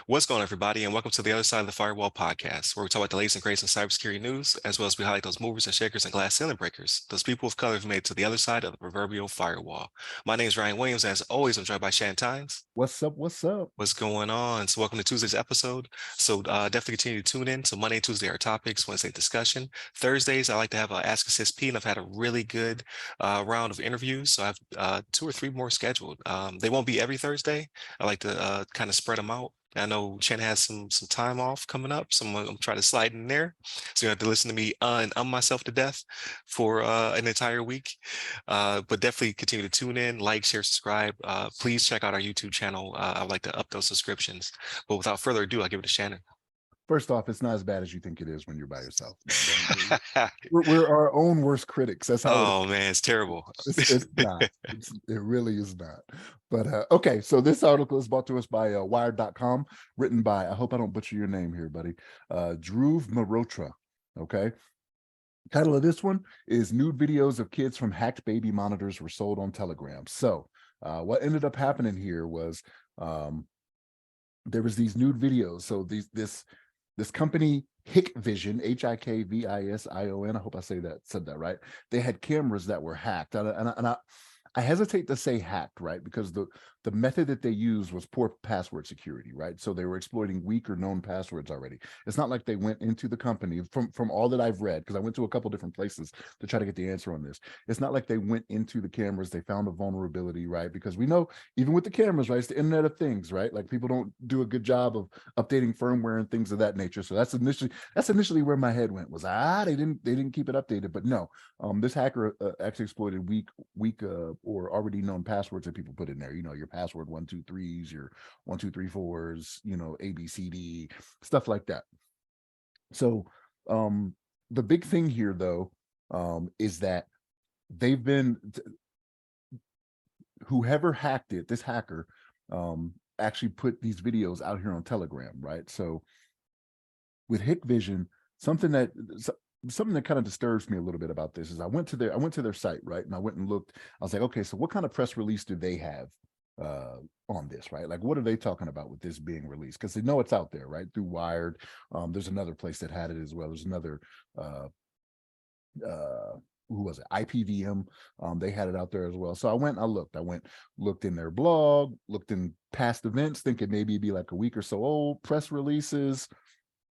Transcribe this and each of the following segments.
What's going on, everybody, and welcome to the other side of the Firewall podcast, where we talk about the latest and greatest in cybersecurity news, as well as we highlight those movers and shakers and glass ceiling breakers, those people of color who made it to the other side of the proverbial firewall. My name is Ryan Williams, and as always, I'm joined by Shannon. What's up? What's up? What's going on? So welcome to Tuesday's episode. So definitely continue to tune in. So Monday and Tuesday are topics, Wednesday discussion. Thursdays, I like to have a Ask a CSP, and I've had a really good round of interviews. So I have two or three more scheduled. They won't be every Thursday. I like to kind of spread them out. I know Chen has some time off coming up, so I'm gonna try to slide in there. So you have to listen to me myself to death for an entire week. But definitely continue to tune in, like, share, subscribe. Please check out our YouTube channel. I would like to up those subscriptions. But without further ado, I'll give it to Shannon. First off, it's not as bad as you think it is when you're by yourself. We're our own worst critics. That's how Oh man, it's terrible. it's not. It really is not. But okay, so this article is brought to us by Wired.com, written by, I hope I don't butcher your name here, buddy, Dhruv Malhotra. Okay. Title of this one is Nude Videos of Kids from Hacked Baby Monitors Were Sold on Telegram. So what ended up happening here was there was these nude videos. So this company Hikvision, Hikvision, I hope I said that right. They had cameras that were hacked, and I hesitate to say hacked, right? Because the method that they used was poor password security, right? So they were exploiting weak or known passwords already. It's not like they went into the company from all that I've read, because I went to a couple different places to try to get the answer on this. It's not like they went into the cameras, they found a vulnerability, right? Because we know even with the cameras, right, it's the Internet of Things, right? Like people don't do a good job of updating firmware and things of that nature. So that's initially where my head went, was they didn't keep it updated. But no, this hacker actually exploited weak or already known passwords that people put in there. You know, your password 123s, your 1234s, you know, ABCD, stuff like that. So the big thing here though is that they've been whoever hacked it, this hacker actually put these videos out here on Telegram, right? So with Hikvision, something that kind of disturbs me a little bit about this is I went to their site, right? And I went and looked. I was like, okay, so what kind of press release do they have on this, right? Like, what are they talking about with this being released? Because they know it's out there, right? Through Wired. There's another place that had it as well. There's another who was it? IPVM. They had it out there as well. So I looked in their blog, looked in past events, thinking maybe it'd be like a week or so old. Press releases,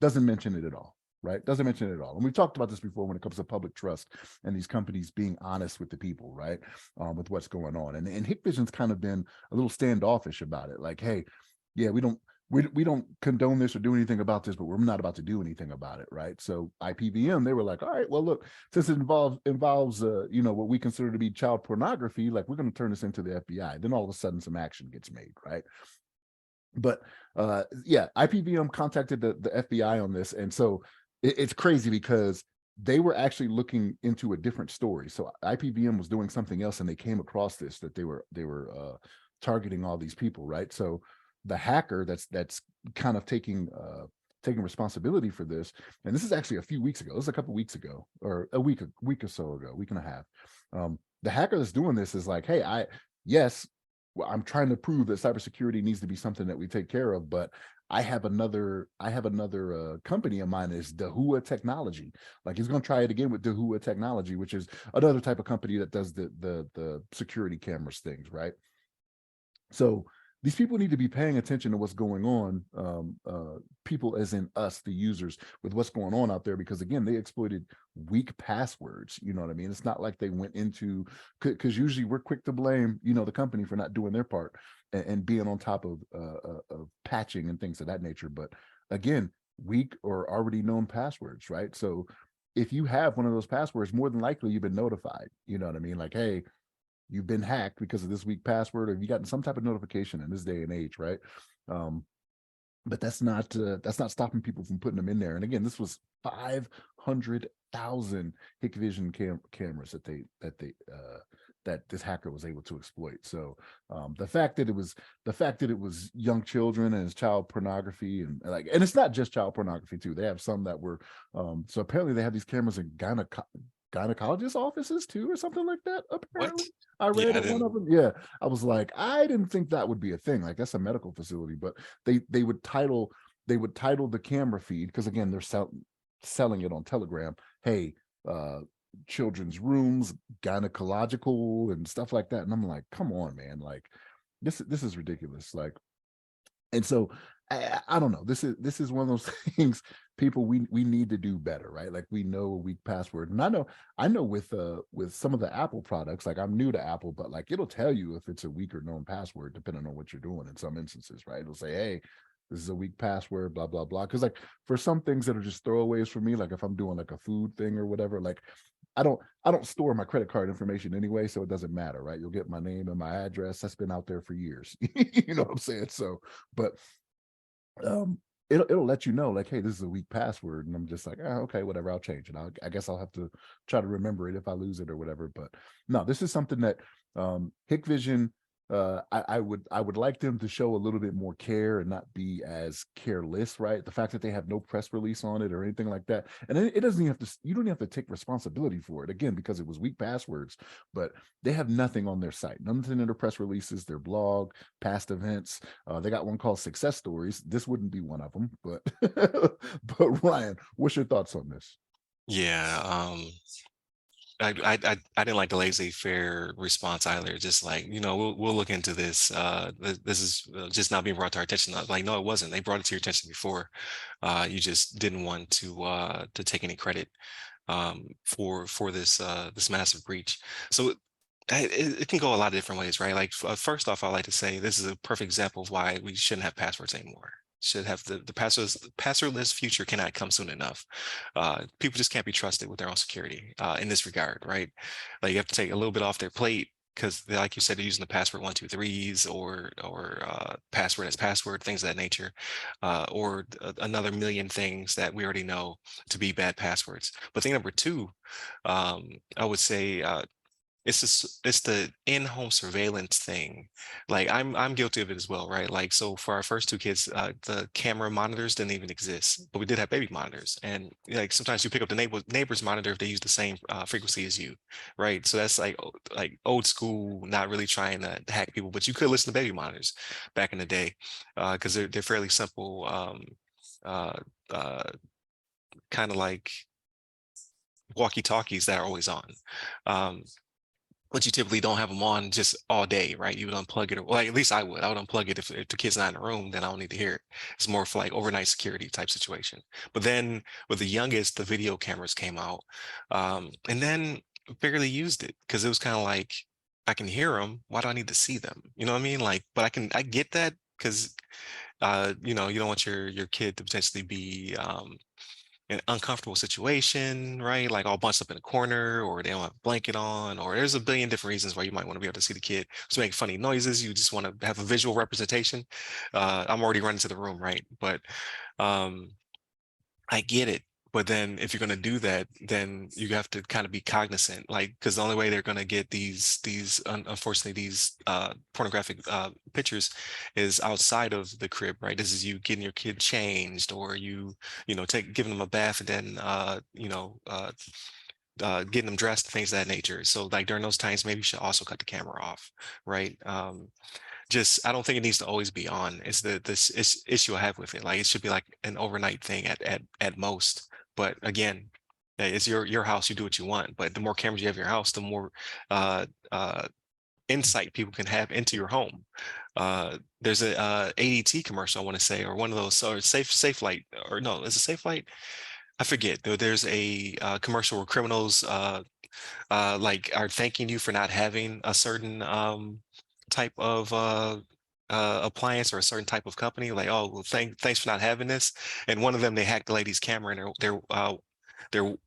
doesn't mention it at all, right? Doesn't mention it at all. And we've talked about this before when it comes to public trust and these companies being honest with the people, right? With what's going on. And Hikvision's kind of been a little standoffish about it. Like, hey, yeah, we don't condone this or do anything about this, but we're not about to do anything about it, right? So IPVM, they were like, all right, well, look, since it involves you know, what we consider to be child pornography, like we're going to turn this into the FBI. Then all of a sudden some action gets made, right? But yeah, IPVM contacted the FBI on this, and so it's crazy because they were actually looking into a different story. So IPVM was doing something else, and they came across this, that they were targeting all these people, right? So the hacker that's kind of taking responsibility for this, and this is actually a few weeks ago. This is a couple weeks ago, or a week or so ago, week and a half. The hacker that's doing this is like, hey, I'm trying to prove that cybersecurity needs to be something that we take care of, but I have another company of mine is Dahua Technology. Like he's going to try it again with Dahua Technology, which is another type of company that does the security cameras things, right? So these people need to be paying attention to what's going on, people as in us, the users, with what's going on out there, because again, they exploited weak passwords. You know what I mean? It's not like they went into, because usually we're quick to blame, you know, the company for not doing their part and being on top of patching and things of that nature. But again, weak or already known passwords, right? So if you have one of those passwords, more than likely you've been notified. You know what I mean? Like, hey, you've been hacked because of this weak password, or you gotten some type of notification in this day and age, right? But that's not stopping people from putting them in there. And again, this was 500,000 Hikvision cameras that this hacker was able to exploit. So the fact that it was young children and it's child pornography, and it's not just child pornography too. They have some that were so apparently they have these cameras in gynecologist offices too, or something like that. Apparently, What? I Yeah, read I at one didn't. of them. Yeah, I was like, I didn't think that would be a thing. Like that's a medical facility, but they would title the camera feed because again they're selling it on Telegram. Hey, uh, children's rooms, gynecological and stuff like that. And I'm like, come on, man, like this is ridiculous. Like and so I don't know. This is one of those things people we need to do better, right? Like we know a weak password. And I know with some of the Apple products, like I'm new to Apple, but like it'll tell you if it's a weak or known password depending on what you're doing in some instances, right? It'll say, hey, this is a weak password, blah, blah, blah. Cause like for some things that are just throwaways for me, like if I'm doing like a food thing or whatever, like I don't store my credit card information anyway, so it doesn't matter, right? You'll get my name and my address. That's been out there for years. You know what I'm saying? So, but um it'll let you know like, hey, this is a weak password, and I'm just like, oh, okay, whatever, I'll change it. I guess I'll have to try to remember it if I lose it or whatever. But no, this is something that Hikvision, I would like them to show a little bit more care and not be as careless, right? The fact that they have no press release on it or anything like that, and it doesn't even have to, you don't even have to take responsibility for it again because it was weak passwords, but they have nothing on their site, nothing in their press releases, their blog, past events. They got one called Success Stories. This wouldn't be one of them, but but Ryan, what's your thoughts on this? Yeah, I didn't like the laissez-faire response either. Just like, we'll look into this. This is just not being brought to our attention. Like, no, it wasn't. They brought it to your attention before. You just didn't want to take any credit for this massive breach. So it can go a lot of different ways, right? Like first off, I like to say this is a perfect example of why we shouldn't have passwords anymore. Should have the passwordless future cannot come soon enough. People just can't be trusted with their own security in this regard, right? Like you have to take a little bit off their plate because, like you said, they're using the password 123s or password as password, things of that nature, or another million things that we already know to be bad passwords. But thing number two, I would say it's the in-home surveillance thing. Like I'm guilty of it as well, right? Like so for our first two kids, the camera monitors didn't even exist, but we did have baby monitors. And like sometimes you pick up the neighbor's monitor if they use the same frequency as you, right? So that's like like old school, not really trying to hack people, but you could listen to baby monitors back in the day because they're fairly simple, uh, uh, kind of like walkie-talkies that are always on. Um, but you typically don't have them on just all day, right? You would unplug it, or well, like, at least I would. I would unplug it if the kid's not in the room, then I don't need to hear it. It's more for like overnight security type situation. But then with the youngest, the video cameras came out, and then barely used it because it was kind of like I can hear them. Why do I need to see them? You know what I mean? Like, but I get that because you don't want your kid to potentially be an uncomfortable situation, right? Like all bunched up in a corner, or they don't have a blanket on, or there's a billion different reasons why you might want to be able to see the kid. So make funny noises. You just want to have a visual representation. I'm already running to the room, right? But um, I get it. But then if you're going to do that, then you have to kind of be cognizant, like, because the only way they're going to get unfortunately, these pornographic pictures is outside of the crib, right? This is you getting your kid changed or giving them a bath and then, getting them dressed, things of that nature. So like during those times, maybe you should also cut the camera off, right? Just I don't think it needs to always be on. It's this issue I have with it. Like it should be like an overnight thing at most. But again, it's your house. You do what you want. But the more cameras you have in your house, the more uh, uh, insight people can have into your home. There's a ADT commercial I want to say, or one of those, or Safe Light, or no, is it Safe Light? I forget. There's a commercial where criminals like are thanking you for not having a certain type of appliance or a certain type of company. Like, oh, well, thanks for not having this. And one of them, they hacked the lady's camera and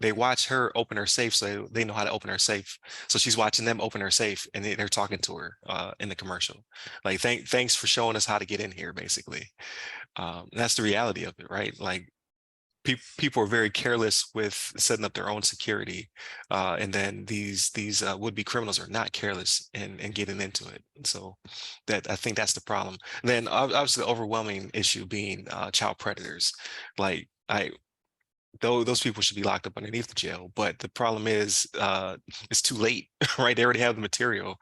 they watch her open her safe, so they know how to open her safe. So she's watching them open her safe, and they're talking to her in the commercial. Like, thanks for showing us how to get in here, basically. That's the reality of it, right? Like people are very careless with setting up their own security, and then these would-be criminals are not careless in getting into it. So that I think that's the problem. And then obviously the overwhelming issue being child predators. Like those people should be locked up underneath the jail. But the problem is, it's too late, right? They already have the material.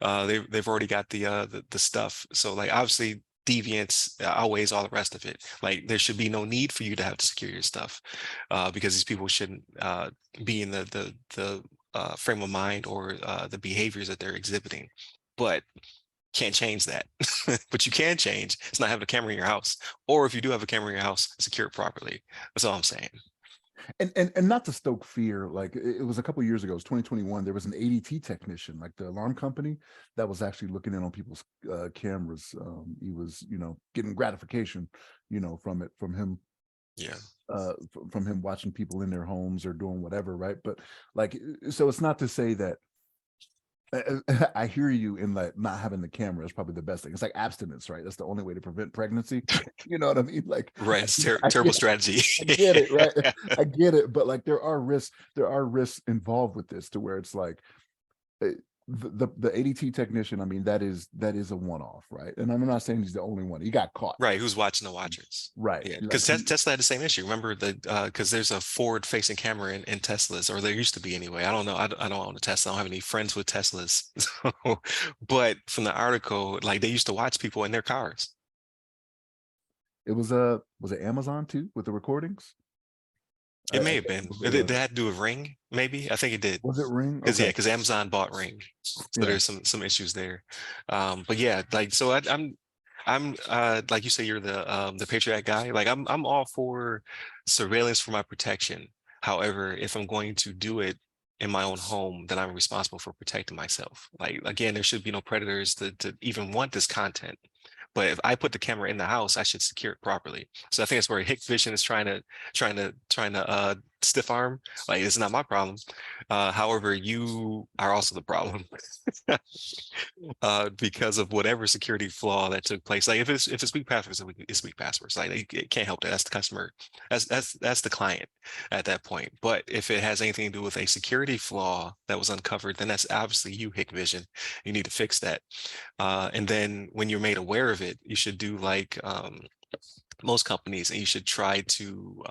They've already got the stuff. So like obviously deviance outweighs all the rest of it. Like there should be no need for you to have to secure your stuff, because these people shouldn't be in the frame of mind or the behaviors that they're exhibiting. But can't change that. But you can change. It's not having a camera in your house. Or if you do have a camera in your house, secure it properly. That's all I'm saying. And not to stoke fear, like it was a couple of years ago, it was 2021. There was an ADT technician, like the alarm company, that was actually looking in on people's cameras. He was, getting gratification, from it, Yeah. from him watching people in their homes or doing whatever, right? But like, so it's not to say that I hear you in like not having the camera is probably the best thing. It's like abstinence, right? That's the only way to prevent pregnancy. You know what I mean? Like, Right. It's I terrible get, strategy. I get it, right? I get it, but like there are risks. There are risks involved with this, to where it's like uh, the ADT technician. I mean, that is a one off, right? And I'm not saying he's the only one. He got caught, Right. Who's watching the watchers? right? Yeah. Because Like he, Tesla had the same issue. Remember because there's a forward facing camera in Teslas, or there used to be anyway. I don't know. I don't own a Tesla. I don't have any friends with Teslas. So, but from the article, like they used to watch people in their cars. it was it Amazon too with the recordings? It I may have think been. it It had to do with Ring, maybe. I think it did. was it Ring? Because yeah, Okay, because Amazon bought Ring, so yeah. there's some issues there. But yeah, like so I'm like you say, you're the patriot guy. Like I'm all for surveillance for my protection. However, if I'm going to do it in my own home, then I'm responsible for protecting myself. Like again, there should be no predators to even want this content. But if I put the camera in the house, I should secure it properly. So I think that's where Hikvision is trying to stiff arm. Like it's not my problem. However, you are also the problem. Because of whatever security flaw that took place. Like if it's weak passwords, it's weak passwords. Like it can't help that. That's the customer. That's the client at that point. But if it has anything to do with a security flaw that was uncovered, then that's obviously you, Hikvision. You need to fix that. And then when you're made aware of it, you should do like most companies, and you should try to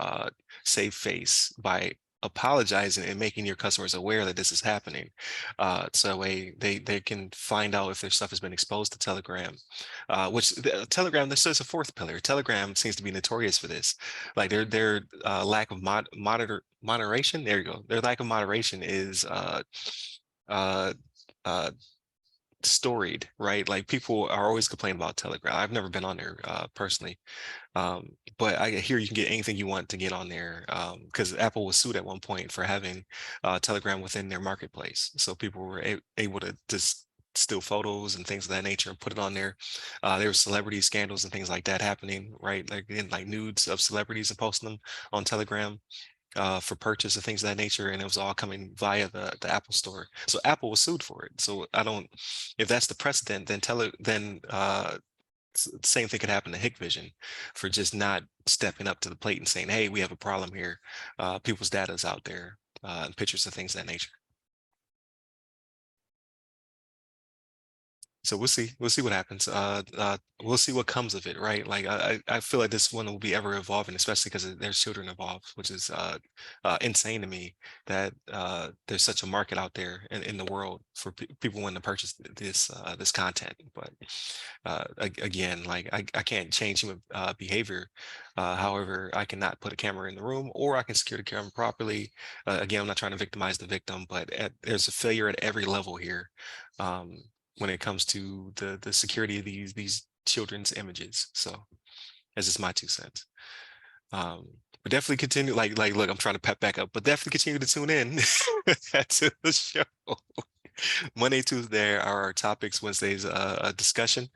save face by apologizing and making your customers aware that this is happening. So that way they can find out if their stuff has been exposed to Telegram, which Telegram, this is a fourth pillar. Telegram seems to be notorious for this. Like their lack of moderation. There you go. Their lack of moderation is uh, uh, storied, right? Like people are always complaining about Telegram. I've never been on there personally, but I hear you can get anything you want to get on there, because Apple was sued at one point for having Telegram within their marketplace. So people were able to just steal photos and things of that nature and put it on there. There were celebrity scandals and things like that happening, right? Like in like nudes of celebrities and posting them on Telegram for purchase and things of that nature, and it was all coming via the Apple Store. So Apple was sued for it. So I don't, if that's the precedent, then same thing could happen to Hikvision for just not stepping up to the plate and saying, "Hey, we have a problem here. People's data is out there, and pictures and things of that nature." So we'll see. We'll see what happens. We'll see what comes of it, right? Like I feel like this one will be ever evolving, especially because there's children involved, which is insane to me that there's such a market out there in the world for people wanting to purchase this content. But again, like I can't change human behavior. However, I cannot put a camera in the room, or I can secure the camera properly. Again, I'm not trying to victimize the victim, but there's a failure at every level here. When it comes to the security of these children's images. So that's just my 2 cents. But definitely continue, like look, I'm trying to pep back up, but definitely continue to tune in to the show. Monday, Tuesday are our topics. Wednesdays, a discussion.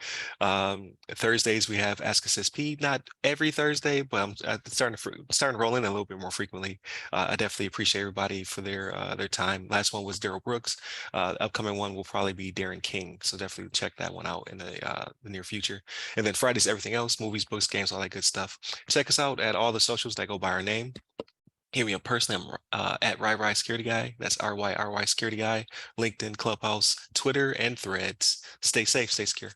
Thursdays we have Ask Us SP. Not every Thursday, but I'm starting to roll in a little bit more frequently. I definitely appreciate everybody for their time. Last one was Daryl Brooks. Upcoming one will probably be Darren King. So definitely check that one out in the near future. And then Fridays, everything else: movies, books, games, all that good stuff. Check us out at all the socials that go by our name. Here we are personally, I'm at RyRy Security Guy. That's RYRY Security Guy. LinkedIn, Clubhouse, Twitter, and Threads. Stay safe, stay secure.